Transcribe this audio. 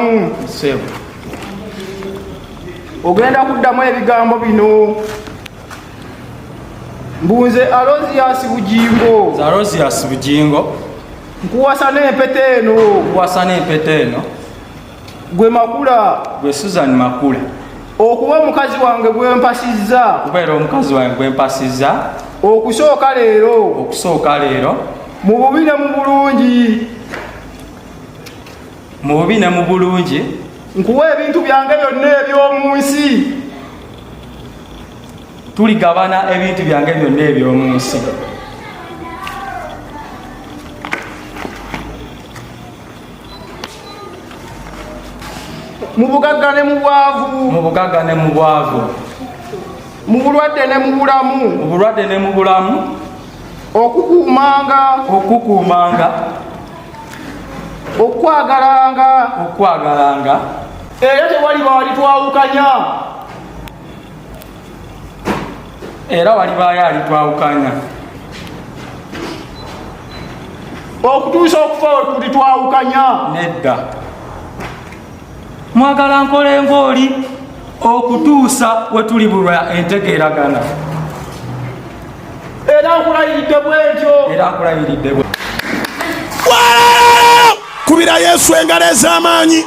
Ddamu. Ogenda kuddamu ebigambo bino. Mbunze Aloysius Bugingo. Aloysius Bugingo. Nkuwasa n'empeta eno. Gwe Makula. Gwe Susan Makula. Okuba omukazi wange gwempasizza. Okubeera omukazi wange gwempasizza. Okusooka leero. Mu bubi ne mu bulungi. Nkuwa ebintu byange byonna eby'omu nsi. Tuligabana ebintu byange byonna eby'omu nsi. Mu bugagga ne mu bwavu. Mu bulwadde ne mu bulamu. Okukuumanga. Okwagalanga. Era tewali alitwawukanya. Okutuusa okufa tulitwawukanya. Nedda. Mwagala nkole ng'oli okutuusa we tulibulwa entegeeragana. Era nkulayiridde bwentyo. Kubira Yesu engalo ez'amaanyi.